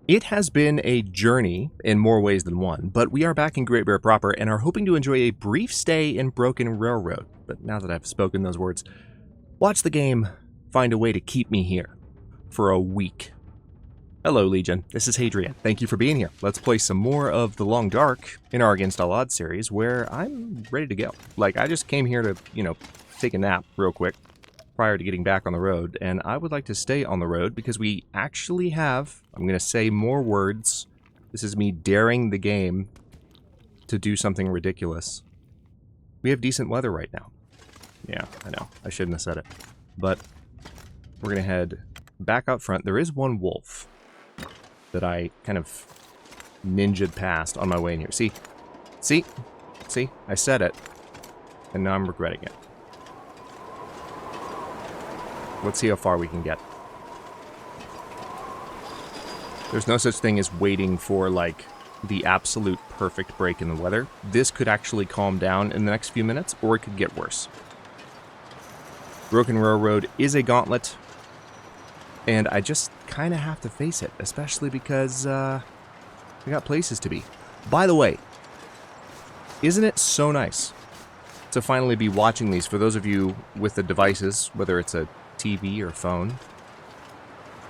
It has been a journey in more ways than one, but we are back in Great Bear proper and are hoping to enjoy a brief stay in Broken Railroad. But now that I've spoken those words, watch the game find a way to keep me here for a week. Hello, Legion. This is Hadrian. Thank you for being here. Let's play some more of The Long Dark in our Against All Odds series, where I'm ready to go. Like, I just came here to, take a nap real quick prior to getting back on the road, and I would like to stay on the road because we actually have, I'm going to say more words. This is me daring the game to do something ridiculous. We have decent weather right now. Yeah, I know. I shouldn't have said it. But we're going to head back out front. There is one wolf that I kind of ninja'd past on my way in here. See? I said it, and now I'm regretting it. Let's see how far we can get. There's no such thing as waiting for, like, the absolute perfect break in the weather. This could actually calm down in the next few minutes, or it could get worse. Broken Railroad is a gauntlet, and I just kind of have to face it, especially because we got places to be. By the way, isn't it so nice to finally be watching these? For those of you with the devices, whether it's a TV or phone,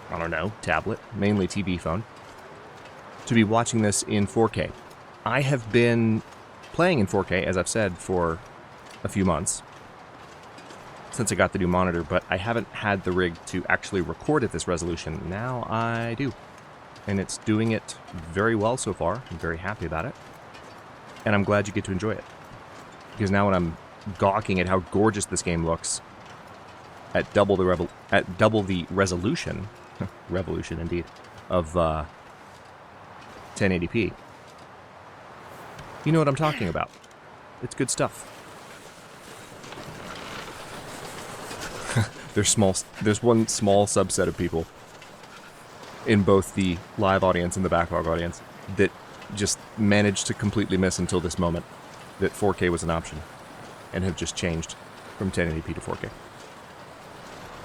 I don't know, tablet, mainly TV phone, to be watching this in 4K. I have been playing in 4K, as I've said, for a few months, since I got the new monitor, but I haven't had the rig to actually record at this resolution. Now I do, and it's doing it very well so far. I'm very happy about it, and I'm glad you get to enjoy it, because now when I'm gawking at how gorgeous this game looks at double the resolution, revolution indeed, of 1080p, you know what I'm talking about. It's good stuff. There's one small subset of people in both the live audience and the backlog audience that just managed to completely miss until this moment that 4K was an option, and have just changed from 1080p to 4K.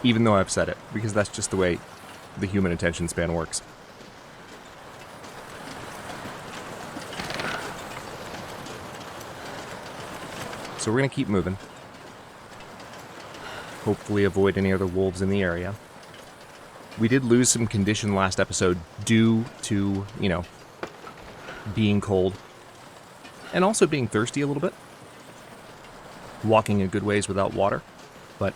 Even though I've said it, because that's just the way the human attention span works. So we're going to keep moving. Hopefully avoid any other wolves in the area. We did lose some condition last episode due to, being cold. And also being thirsty a little bit. Walking a good ways without water. But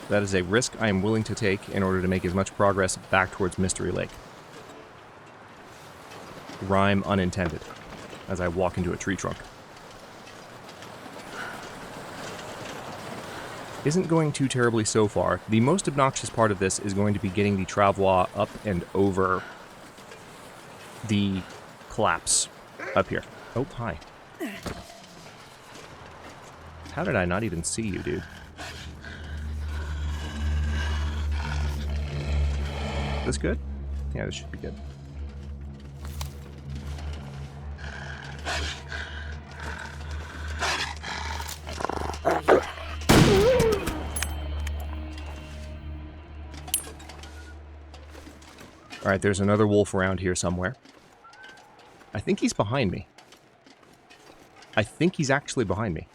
that is a risk I am willing to take in order to make as much progress back towards Mystery Lake. Rhyme unintended, as I walk into a tree trunk. Isn't going too terribly so far. The most obnoxious part of this is going to be getting the travois up and over the collapse up here. Oh, hi. How did I not even see you, dude? This good? Yeah, this should be good. Alright, there's another wolf around here somewhere. I think he's behind me. I think he's actually behind me.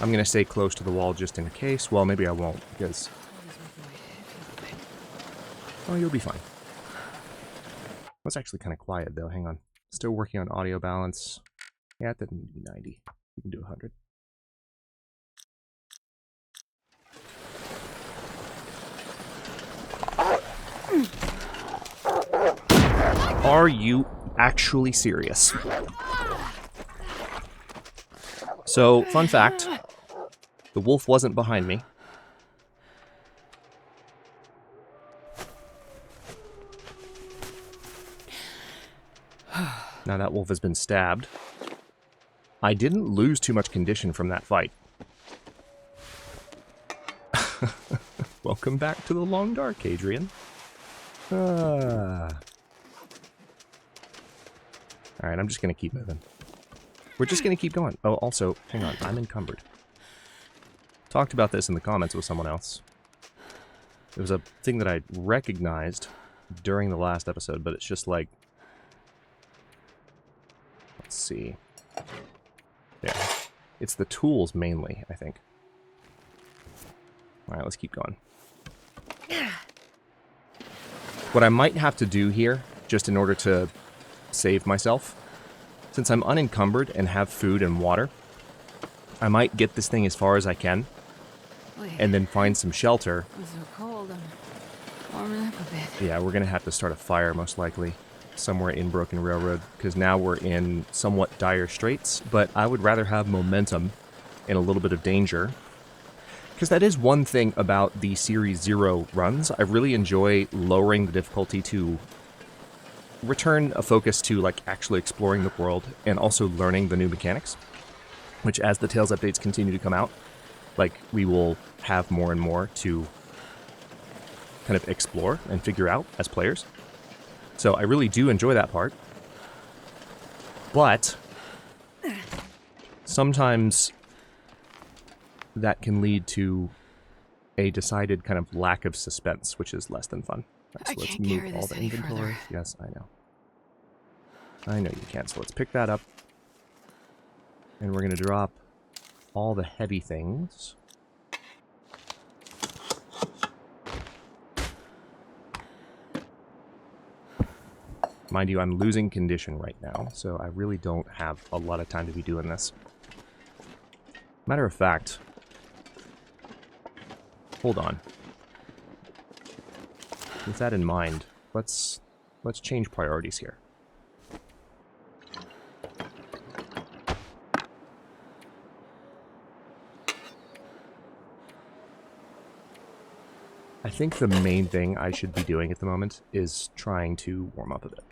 I'm going to stay close to the wall just in case. Well, maybe I won't, because... Oh, you'll be fine. That's actually kind of quiet, though. Hang on. Still working on audio balance. Yeah, it doesn't need to be 90. We can do 100. Are you actually serious? So, fun fact, the wolf wasn't behind me. Now that wolf has been stabbed. I didn't lose too much condition from that fight. Welcome back to the Long Dark, Hadrian. Alright, I'm just going to keep moving. We're just going to keep going. Oh, also, hang on, I'm encumbered. talked about this in the comments with someone else. It was a thing that I recognized during the last episode, but it's just like... Let's see. Yeah. It's the tools mainly, I think. Alright, let's keep going. What I might have to do here, just in order to save myself, since I'm unencumbered and have food and water, I might get this thing as far as I can, and then find some shelter. I'm so cold, I'm warming up a bit. Yeah, we're going to have to start a fire, most likely, somewhere in Broken Railroad, because now we're in somewhat dire straits, but I would rather have momentum and a little bit of danger. Because that is one thing about the Series 0 runs. I really enjoy lowering the difficulty to return a focus to like actually exploring the world and also learning the new mechanics. Which, as the Tales updates continue to come out, like, we will have more and more to kind of explore and figure out as players. So I really do enjoy that part. But sometimes that can lead to a decided kind of lack of suspense, which is less than fun. Right, so let's move all the inventory. Yes, I know. I know you can. So let's pick that up. And we're going to drop all the heavy things. Mind you, I'm losing condition right now, so I really don't have a lot of time to be doing this. Matter of fact, hold on. With that in mind, let's change priorities here. I think the main thing I should be doing at the moment is trying to warm up a bit.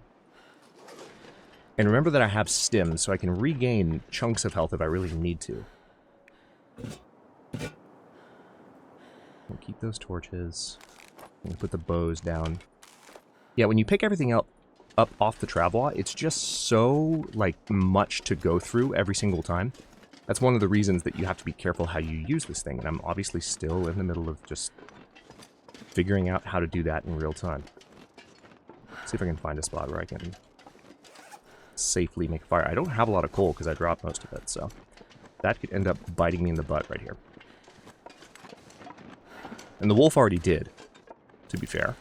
And remember that I have stim, so I can regain chunks of health if I really need to. We'll keep those torches. And put the bows down. Yeah, when you pick everything up off the travois, it's just so, like, much to go through every single time. That's one of the reasons that you have to be careful how you use this thing, and I'm obviously still in the middle of just figuring out how to do that in real time. See if I can find a spot where I can safely make fire. I don't have a lot of coal because I dropped most of it, so that could end up biting me in the butt right here. And the wolf already did, to be fair.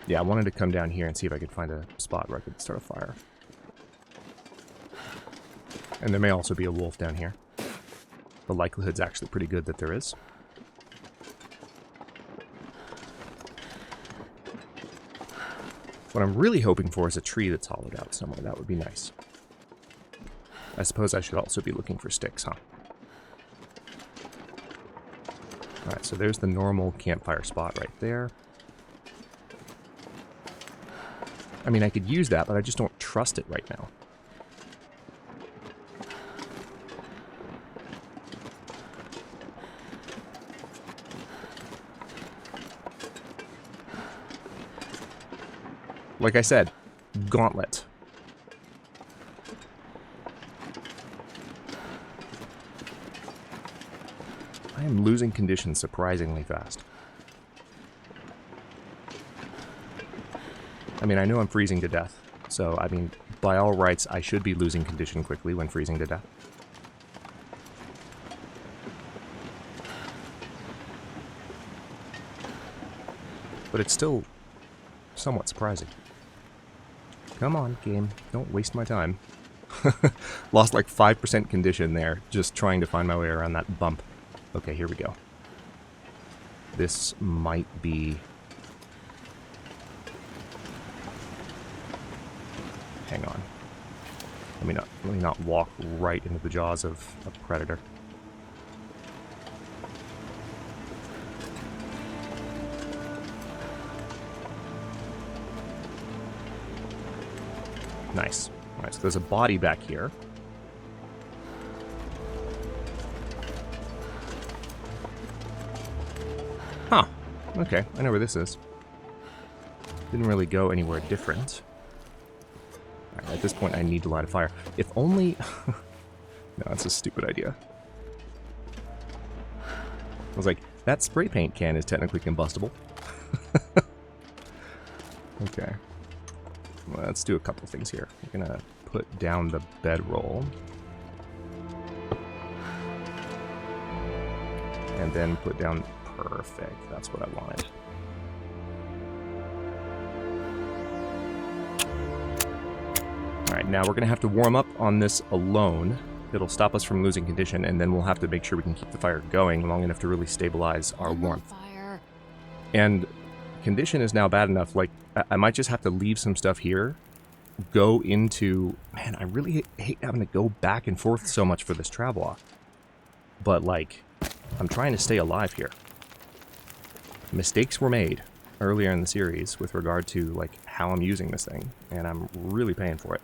Yeah, I wanted to come down here and see if I could find a spot where I could start a fire. And there may also be a wolf down here. The likelihood's actually pretty good that there is. What I'm really hoping for is a tree that's hollowed out somewhere. That would be nice. I suppose I should also be looking for sticks, huh? Alright, so there's the normal campfire spot right there. I mean, I could use that, but I just don't trust it right now. Like I said, Gauntlet. I am losing condition surprisingly fast. I mean, I know I'm freezing to death, so, I mean, by all rights, I should be losing condition quickly when freezing to death. But it's still somewhat surprising. Come on, game. Don't waste my time. Lost like 5% condition there, just trying to find my way around that bump. Okay, here we go. This might be... Hang on. Let me not walk right into the jaws of a predator. Nice. Alright, so there's a body back here. Huh. Okay, I know where this is. Didn't really go anywhere different. Right, at this point, I need to light a fire. If only... No, that's a stupid idea. I was like, that spray paint can is technically combustible. Okay. Well, let's do a couple things here. We're gonna put down the bedroll. And then put down... Perfect. That's what I wanted. Alright, now we're going to have to warm up on this alone. It'll stop us from losing condition, and then we'll have to make sure we can keep the fire going long enough to really stabilize our warmth. And condition is now bad enough, like, I might just have to leave some stuff here, go into... Man, I really hate having to go back and forth so much for this travois. But, like, I'm trying to stay alive here. Mistakes were made earlier in the series with regard to, like, how I'm using this thing, and I'm really paying for it.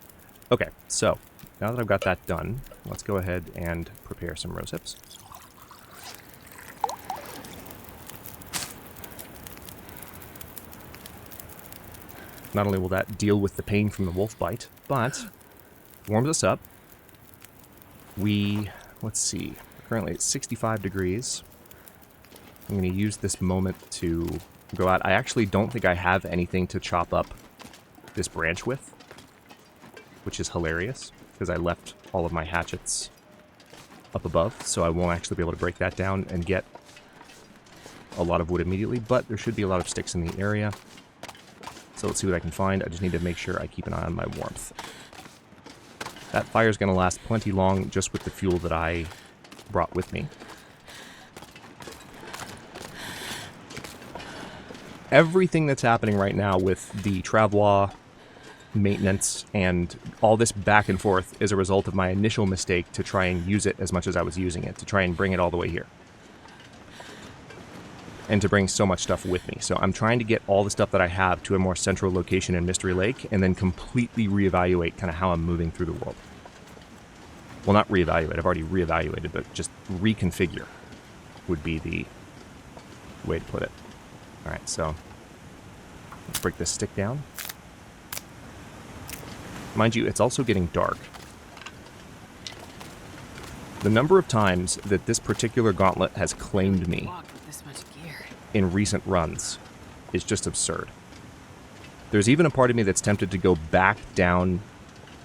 Okay, so, now that I've got that done, let's go ahead and prepare some rose hips. Not only will that deal with the pain from the wolf bite, but warms us up. Let's see, currently it's 65 degrees. I'm going to use this moment to go out. I actually don't think I have anything to chop up this branch with, which is hilarious, because I left all of my hatchets up above, so I won't actually be able to break that down and get a lot of wood immediately, but there should be a lot of sticks in the area. So let's see what I can find. I just need to make sure I keep an eye on my warmth. That fire's going to last plenty long just with the fuel that I brought with me. Everything that's happening right now with the travois maintenance and all this back and forth is a result of my initial mistake to try and use it as much as I was using it, to try and bring it all the way here. And to bring so much stuff with me. So I'm trying to get all the stuff that I have to a more central location in Mystery Lake and then completely reevaluate kind of how I'm moving through the world. Well, not reevaluate, I've already reevaluated, but just reconfigure would be the way to put it. Alright, so let's break this stick down. Mind you, it's also getting dark. The number of times that this particular gauntlet has claimed me in recent runs is just absurd. There's even a part of me that's tempted to go back down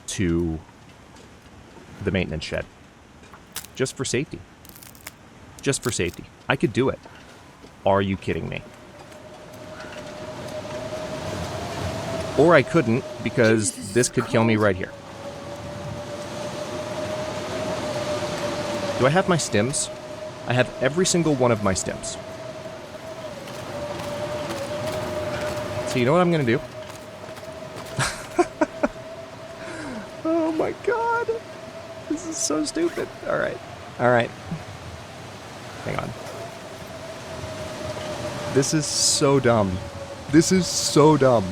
to the maintenance shed. Just for safety. Just for safety. I could do it. Are you kidding me? Or I couldn't, because this could kill me right here. Do I have my stims? I have every single one of my stims. So you know what I'm going to do? Oh my god. This is so stupid. Alright. Alright. Hang on. This is so dumb. This is so dumb.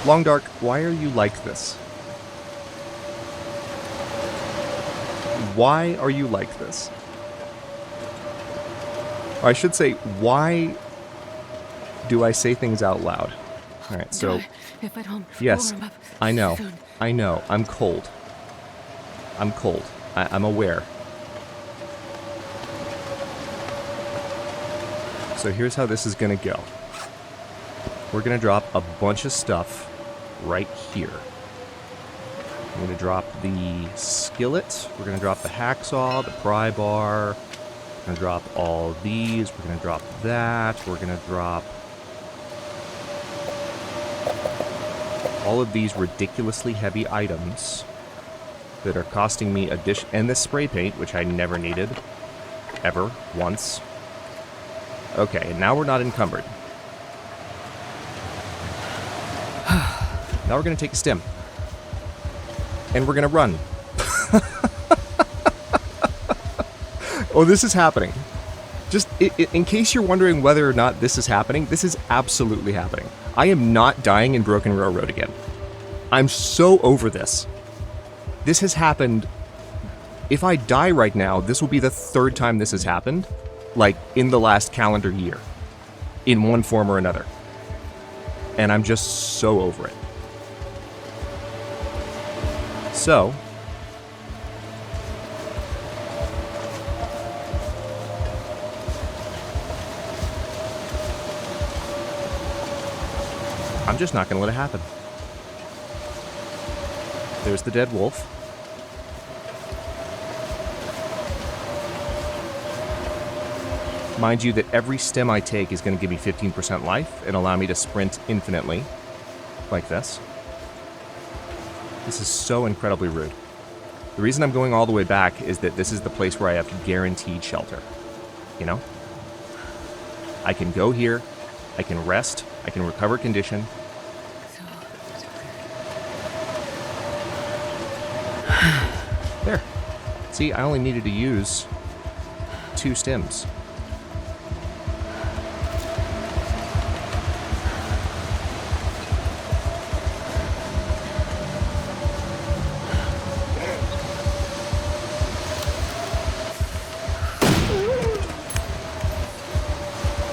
Long Dark, why are you like this? Why are you like this? Or I should say, why do I say things out loud? Alright, so... If I don't yes, warm up I know. soon. I know. I'm cold. I'm cold. I'm aware. So here's how this is going to go. We're going to drop a bunch of stuff right here. I'm going to drop the skillet. We're going to drop the hacksaw, the pry bar. We're going to drop all these. We're going to drop that. We're going to drop all of these ridiculously heavy items that are costing me addition, and this spray paint, which I never needed, ever, once. Okay, and now we're not encumbered. Now we're going to take a stim. And we're going to run. Oh, this is happening. Just in case you're wondering whether or not this is happening, this is absolutely happening. I am not dying in Broken Railroad again. I'm so over this. This has happened. If I die right now, this will be the third time this has happened, like in the last calendar year, in one form or another. And I'm just so over it. So, I'm just not going to let it happen. There's the dead wolf. Mind you that every stem I take is going to give me 15% life and allow me to sprint infinitely, like this. This is so incredibly rude. The reason I'm going all the way back is that this is the place where I have guaranteed shelter. You know? I can go here, I can rest, I can recover condition. There. See, I only needed to use 2 stems.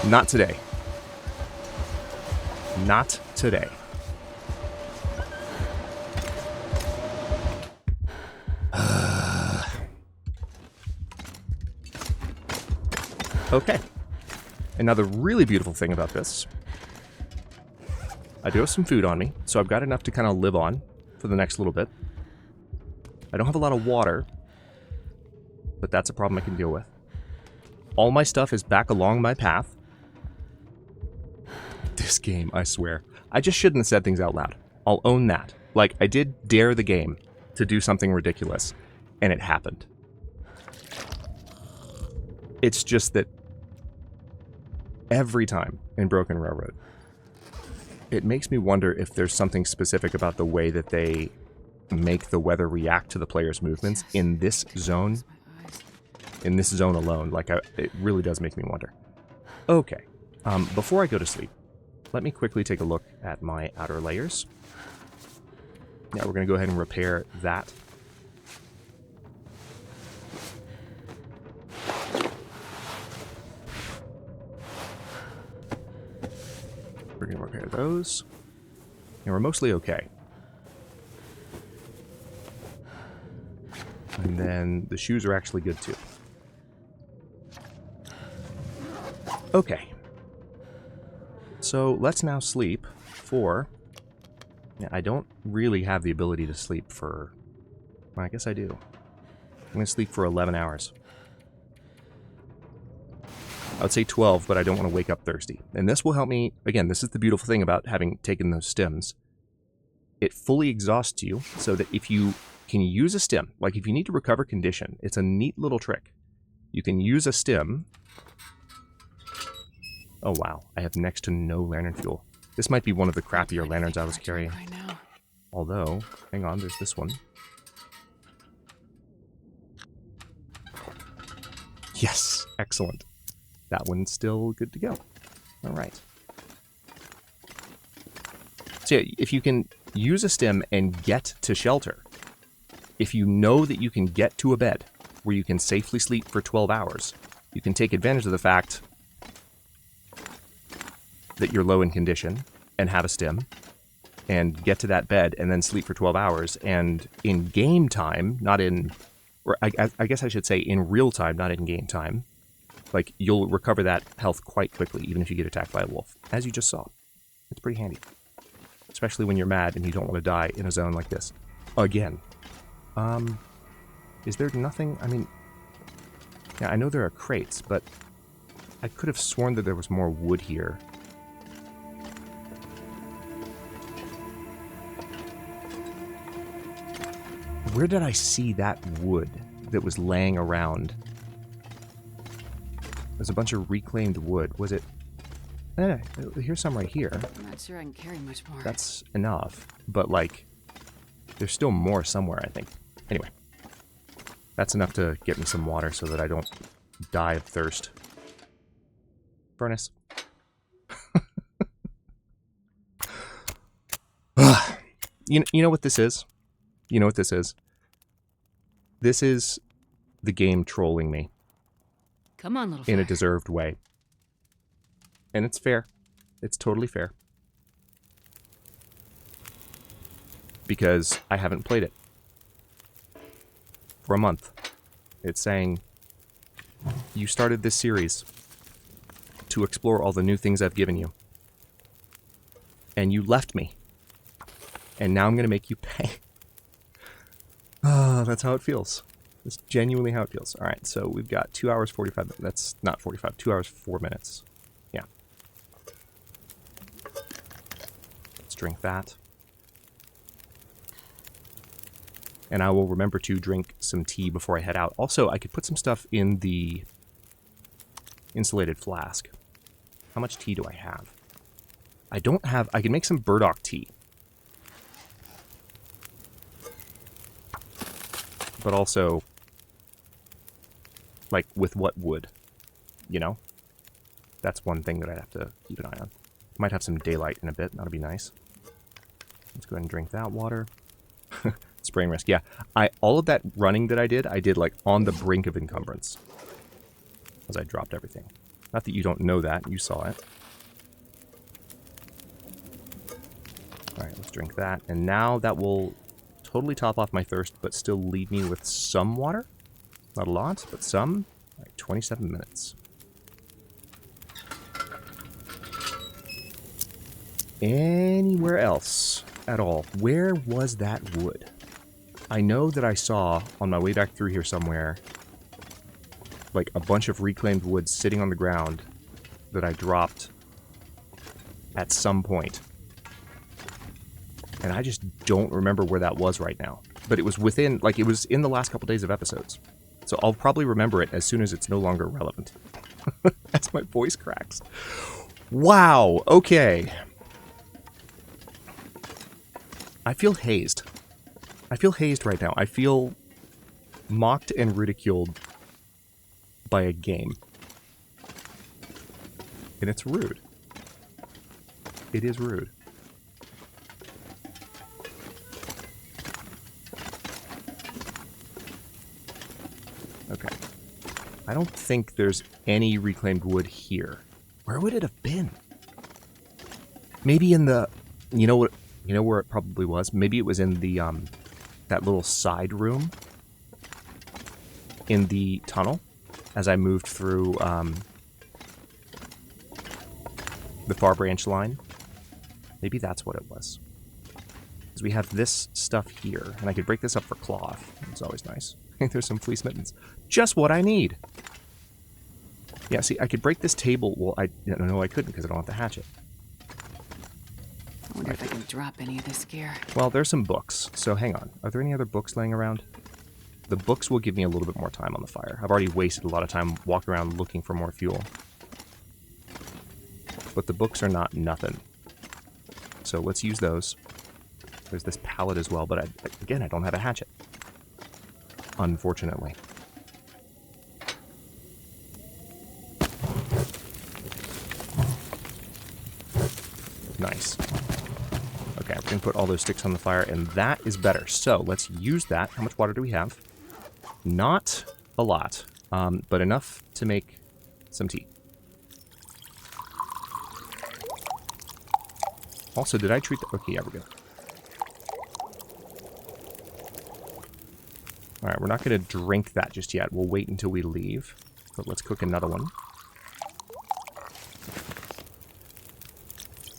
Not today. Not today. Okay. And now the really beautiful thing about this, I do have some food on me, so I've got enough to kind of live on for the next little bit. I don't have a lot of water, but that's a problem I can deal with. All my stuff is back along my path. This game, I swear. I just shouldn't have said things out loud. I'll own that. Like, I did dare the game to do something ridiculous, and it happened. It's just that every time in Broken Railroad, it makes me wonder if there's something specific about the way that they make the weather react to the player's movements in this zone. In this zone alone. Like, it really does make me wonder. Okay. Before I go to sleep, let me quickly take a look at my outer layers. Now we're going to go ahead and repair that. We're going to repair those. And we're mostly okay. And then the shoes are actually good too. Okay. So let's now sleep for... Yeah, I don't really have the ability to sleep for... Well, I guess I do. I'm going to sleep for 11 hours. I would say 12, but I don't want to wake up thirsty. And this will help me... Again, this is the beautiful thing about having taken those stems. It fully exhausts you, so that if you can use a stem, like if you need to recover condition, it's a neat little trick. You can use a stem... Oh wow, I have next to no lantern fuel. This might be one of the crappier lanterns I was carrying. Although, hang on, there's this one. Yes, excellent. That one's still good to go. Alright. So yeah, if you can use a stem and get to shelter, if you know that you can get to a bed where you can safely sleep for 12 hours, you can take advantage of the fact that you're low in condition and have a stem and get to that bed and then sleep for 12 hours. And in game time, not in... Or I guess I should say in real time, not in game time. Like, you'll recover that health quite quickly, even if you get attacked by a wolf. As you just saw. It's pretty handy. Especially when you're mad and you don't want to die in a zone like this. Again. Is there nothing... I mean... Yeah, I know there are crates, but... I could have sworn that there was more wood here. Where did I see that wood that was laying around? There's a bunch of reclaimed wood. Was it... here's some right here. I'm not sure I can carry much more. That's enough. But, like, there's still more somewhere, I think. Anyway. That's enough to get me some water so that I don't die of thirst. Furnace. You know what this is? You know what this is? This is the game trolling me. Come on, little in a fire. deserved way. And it's fair. It's totally fair. Because I haven't played it. for a month. It's saying, you started this series to explore all the new things I've given you. And you left me. And now I'm going to make you pay. That's how it feels. That's genuinely how it feels. Alright, so we've got 2 hours 45 minutes. That's not 45, 2 hours 4 minutes. Yeah. Let's drink that. And I will remember to drink some tea before I head out. Also, I could put some stuff in the insulated flask. How much tea do I have? I don't have... I can make some burdock tea. But also, like, with what wood? You know? That's one thing that I'd have to keep an eye on. Might have some daylight in a bit. That'll be nice. Let's go ahead and drink that water. Spraying risk. Yeah, all of that running that I did like on the brink of encumbrance. As I dropped everything. Not that you don't know that. You saw it. Alright, let's drink that. And now that will totally top off my thirst, but still leave me with some water. Not a lot, but some. Alright, 27 minutes. Anywhere else at all? Where was that wood? I know that I saw on my way back through here somewhere like a bunch of reclaimed wood sitting on the ground that I dropped at some point. And I just don't remember where that was right now. But it was within, like, it was in the last couple days of episodes. So I'll probably remember it as soon as it's no longer relevant. As my voice cracks. Wow, okay. I feel hazed. I feel hazed right now. I feel mocked and ridiculed by a game. And it's rude. It is rude. Okay. I don't think there's any reclaimed wood here. Where would it have been? Maybe in the... You know what? You know where it probably was? Maybe it was in the, that little side room in the tunnel as I moved through, the far branch line. Maybe that's what it was. Because we have this stuff here, and I could break this up for cloth. It's always nice. There's some fleece mittens. Just what I need! Yeah, see, I could break this table. Well, no, I couldn't because I don't have the hatchet. I wonder if I can drop any of this gear. Well, there's some books, so hang on. Are there any other books laying around? The books will give me a little bit more time on the fire. I've already wasted a lot of time walking around looking for more fuel. But the books are not nothing. So let's use those. There's this pallet as well, but again, I don't have a hatchet. Unfortunately. Nice. Okay, we can put all those sticks on the fire, and that is better. So, let's use that. How much water do we have? Not a lot, but enough to make some tea. Also, did I treat the... Okay, yeah, we go. Alright, we're not going to drink that just yet. We'll wait until we leave. But let's cook another one.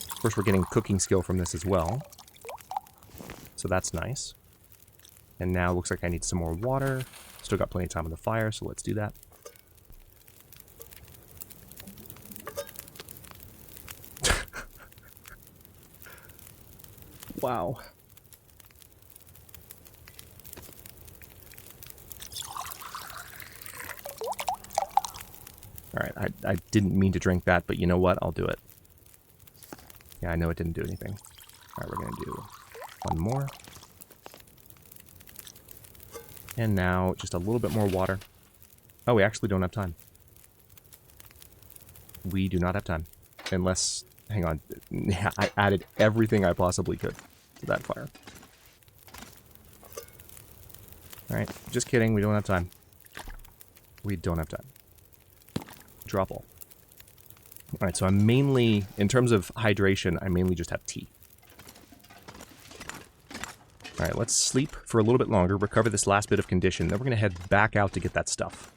Of course, we're getting cooking skill from this as well. So that's nice. And now looks like I need some more water. Still got plenty of time on the fire, so let's do that. Wow. Alright, I didn't mean to drink that, but you know what? I'll do it. Yeah, I know it didn't do anything. Alright, we're going to do one more. And now, just a little bit more water. Oh, we actually don't have time. We do not have time. Unless... Hang on. Yeah, I added everything I possibly could to that fire. Alright, just kidding. We don't have time. We don't have time. Drop all. Alright, so I'm mainly, in terms of hydration, I mainly just have tea. Alright, Alright, let's sleep for a little bit longer, recover this last bit of condition, then we're going to head back out to get that stuff.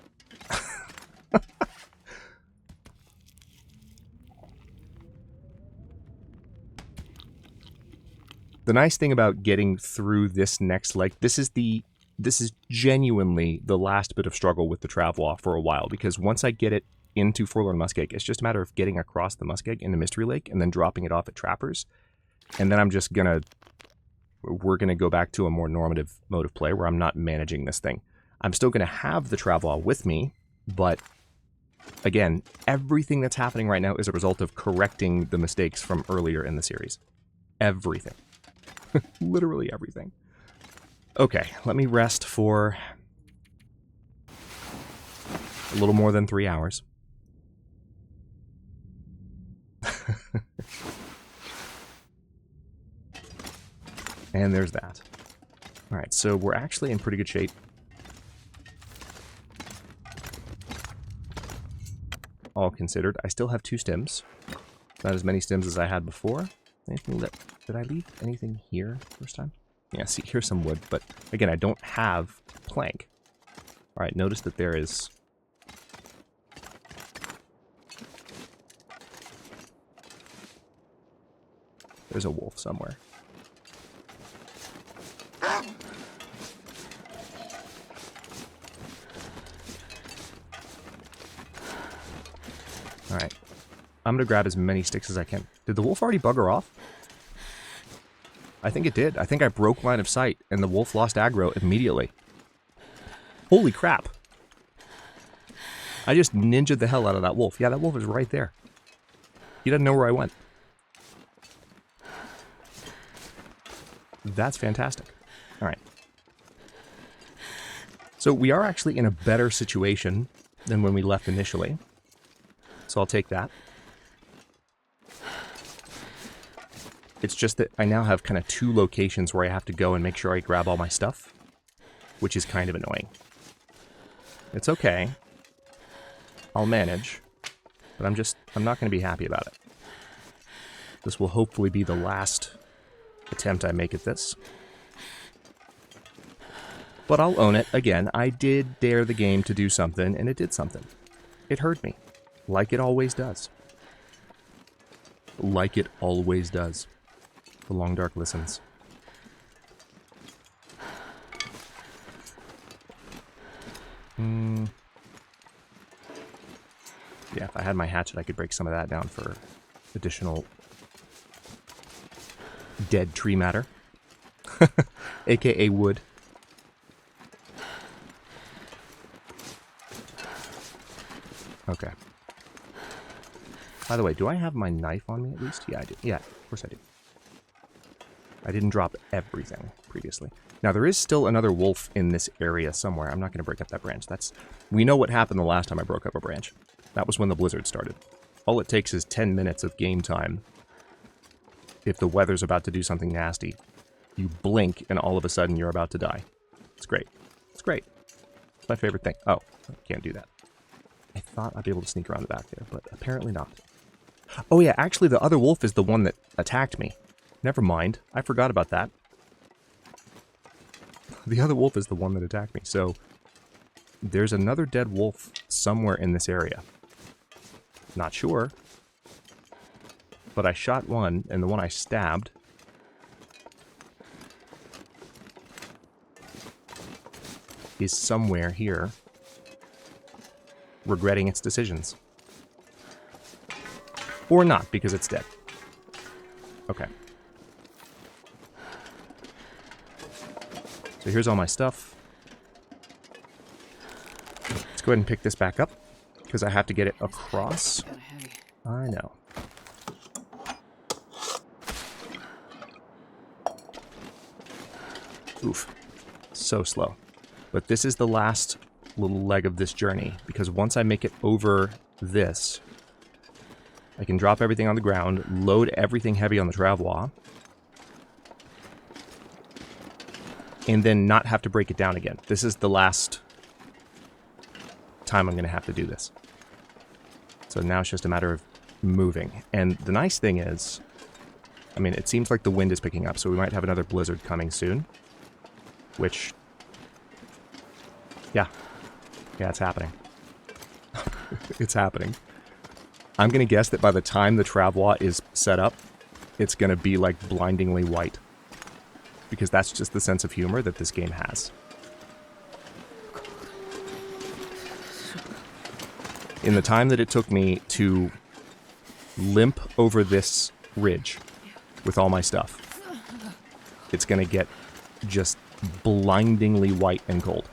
The nice thing about getting through this next leg, this is genuinely the last bit of struggle with the travois for a while, because once I get it into Forlorn Muskeg, it's just a matter of getting across the Muskeg into Mystery Lake and then dropping it off at Trappers. And then we're gonna go back to a more normative mode of play where I'm not managing this thing. I'm still gonna have the travois with me, but again, everything that's happening right now is a result of correcting the mistakes from earlier in the series. Everything. Literally everything. Okay, let me rest for a little more than 3 hours. And there's that. Alright, so we're actually in pretty good shape. All considered. I still have 2 stems. Not as many stems as I had before. Anything that... Did I leave anything here first time? Yeah, see, here's some wood, but again, I don't have plank. Alright, notice that there is... There's a wolf somewhere. Alright. I'm gonna grab as many sticks as I can. Did the wolf already bugger off? I think it did. I think I broke line of sight, and the wolf lost aggro immediately. Holy crap. I just ninja'd the hell out of that wolf. Yeah, that wolf is right there. He doesn't know where I went. That's fantastic. Alright. So we are actually in a better situation than when we left initially. So I'll take that. It's just that I now have kind of 2 locations where I have to go and make sure I grab all my stuff, which is kind of annoying. It's okay. I'll manage, but I'm not going to be happy about it. This will hopefully be the last attempt I make at this. But I'll own it. Again, I did dare the game to do something, and it did something. It hurt me, like it always does. Like it always does. The Long Dark listens. Yeah, if I had my hatchet, I could break some of that down for additional dead tree matter. AKA wood. Okay. By the way, do I have my knife on me at least? Yeah, I do. Yeah, of course I do. I didn't drop everything previously. Now, there is still another wolf in this area somewhere. I'm not going to break up that branch. We know what happened the last time I broke up a branch. That was when the blizzard started. All it takes is 10 minutes of game time. If the weather's about to do something nasty, you blink and all of a sudden you're about to die. It's great. It's great. It's my favorite thing. Oh, I can't do that. I thought I'd be able to sneak around the back there, but apparently not. Oh yeah, actually the other wolf is the one that attacked me. Never mind. I forgot about that. The other wolf is the one that attacked me, so there's another dead wolf somewhere in this area. Not sure. But I shot one, and the one I stabbed is somewhere here, regretting its decisions. Or not, because it's dead. Okay. So here's all my stuff. Let's go ahead and pick this back up, because I have to get it across. I know. Oof. So slow. But this is the last little leg of this journey, because once I make it over this, I can drop everything on the ground, load everything heavy on the travois, and then not have to break it down again. This is the last time I'm going to have to do this. So now it's just a matter of moving. And the nice thing is, I mean, it seems like the wind is picking up, so we might have another blizzard coming soon. which, yeah, it's happening. It's happening. I'm going to guess that by the time the travois is set up, it's going to be like blindingly white. Because that's just the sense of humor that this game has. In the time that it took me to limp over this ridge with all my stuff, it's going to get just blindingly white and cold.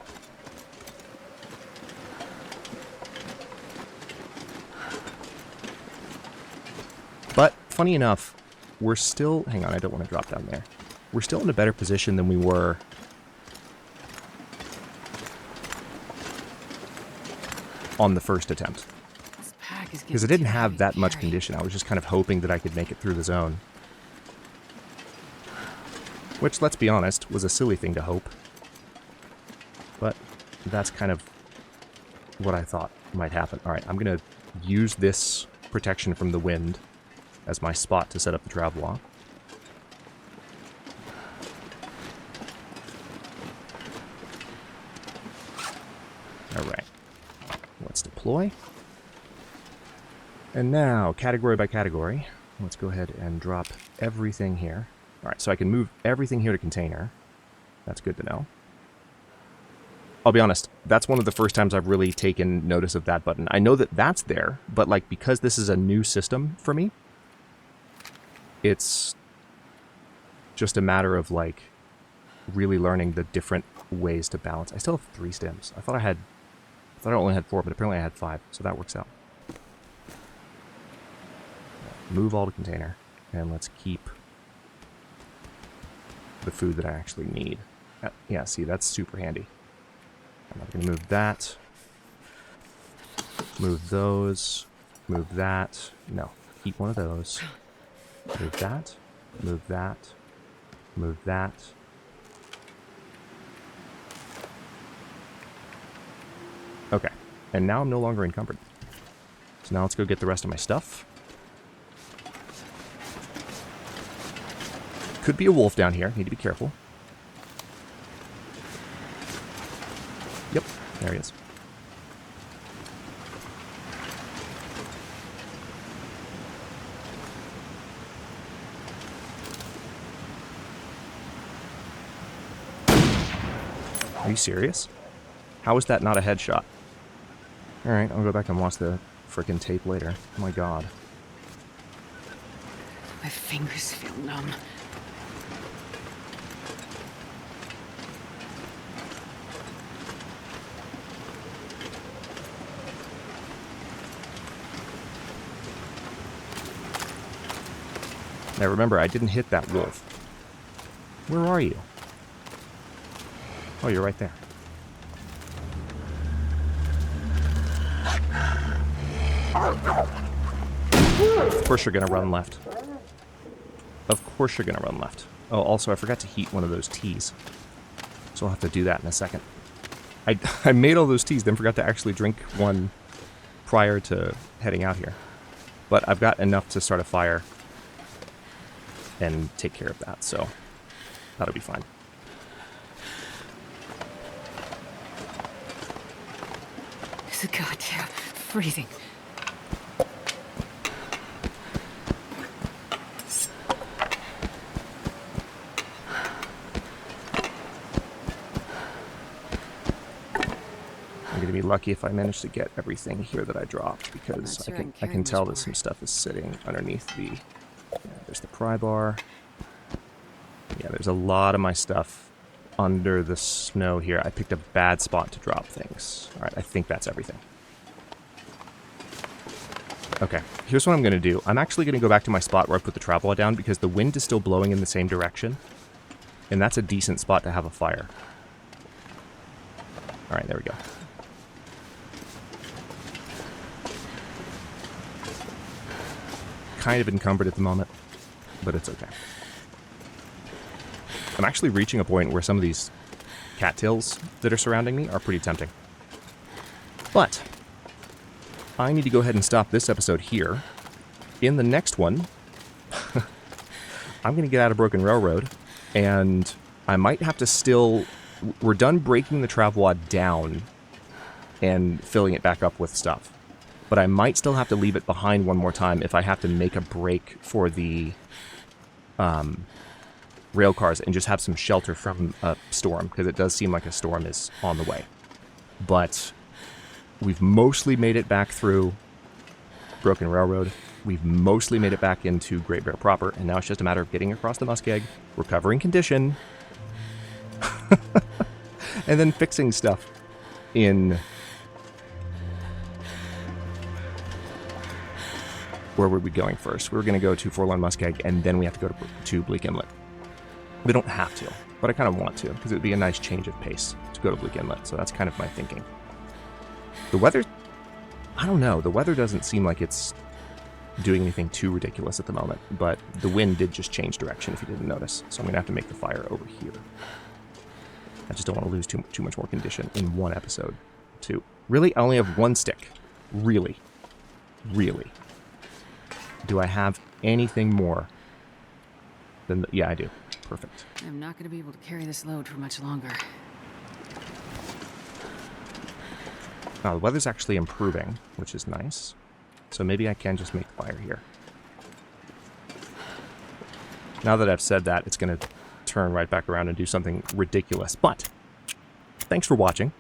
But, funny enough, we're still... Hang on, I don't want to drop down there. We're still in a better position than we were on the first attempt. Because I didn't have that much condition. I was just kind of hoping that I could make it through the zone. Which, let's be honest, was a silly thing to hope. But that's kind of what I thought might happen. Alright, I'm going to use this protection from the wind as my spot to set up the travois. Alright, let's deploy. And now, category by category, let's go ahead and drop everything here. Alright, so I can move everything here to container. That's good to know. I'll be honest, that's one of the first times I've really taken notice of that button. I know that that's there, but like because this is a new system for me, it's just a matter of like really learning the different ways to balance. I still have 3 stems. I thought I only had 4, but apparently I had 5, so that works out. Move all to container, and let's keep the food that I actually need. Yeah, see, that's super handy. I'm going to move that. Move those. Move that. No, keep one of those. Move that. Move that. Move that. Okay, and now I'm no longer encumbered. So now let's go get the rest of my stuff. Could be a wolf down here. Need to be careful. Yep, there he is. Are you serious? How is that not a headshot? Alright, I'll go back and watch the frickin' tape later. Oh my god. My fingers feel numb. Now remember, I didn't hit that wolf. Where are you? Oh, you're right there. Of course you're gonna run left. Of course you're gonna run left. Oh, also I forgot to heat one of those teas. So I'll have to do that in a second. I made all those teas, then forgot to actually drink one prior to heading out here. But I've got enough to start a fire and take care of that, so that'll be fine. It's a goddamn freezing. I'm gonna be lucky if I manage to get everything here that I dropped, because I can tell that some stuff is sitting underneath the... Yeah, there's the pry bar. Yeah, there's a lot of my stuff under the snow here. I picked a bad spot to drop things. Alright, I think that's everything. Okay, here's what I'm gonna do. I'm actually gonna go back to my spot where I put the travois down, because the wind is still blowing in the same direction. And that's a decent spot to have a fire. Alright, there we go. Kind of encumbered at the moment, but it's okay. I'm actually reaching a point where some of these cattails that are surrounding me are pretty tempting. But I need to go ahead and stop this episode here. In the next one, I'm going to get out of Broken Railroad, and I might have to still we're done breaking the travois down and filling it back up with stuff. But I might still have to leave it behind one more time if I have to make a break for the rail cars and just have some shelter from a storm, because it does seem like a storm is on the way. But we've mostly made it back through Broken Railroad. We've mostly made it back into Great Bear proper, and now it's just a matter of getting across the muskeg, recovering condition, and then fixing stuff in... Where were we going first? We were going to go to Forlorn Muskeg, and then we have to go to Bleak Inlet. We don't have to, but I kind of want to, because it would be a nice change of pace to go to Bleak Inlet, so that's kind of my thinking. The weather... I don't know. The weather doesn't seem like it's doing anything too ridiculous at the moment, but the wind did just change direction, if you didn't notice, so I'm going to have to make the fire over here. I just don't want to lose too much more condition in one episode, too. Really? I only have one stick. Really? Really? Do I have anything more than... Yeah, I do. Perfect. I'm not going to be able to carry this load for much longer. Now, the weather's actually improving, which is nice. So maybe I can just make the fire here. Now that I've said that, it's going to turn right back around and do something ridiculous. But, thanks for watching.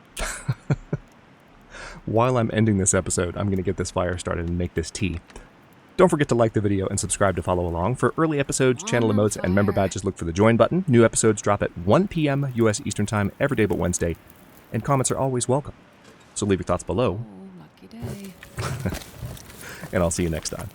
While I'm ending this episode, I'm going to get this fire started and make this tea. Don't forget to like the video and subscribe to follow along. For early episodes, channel emotes, and member badges, look for the join button. New episodes drop at 1 p.m. U.S. Eastern Time every day but Wednesday, and comments are always welcome. So leave your thoughts below. Oh, lucky day. And I'll see you next time.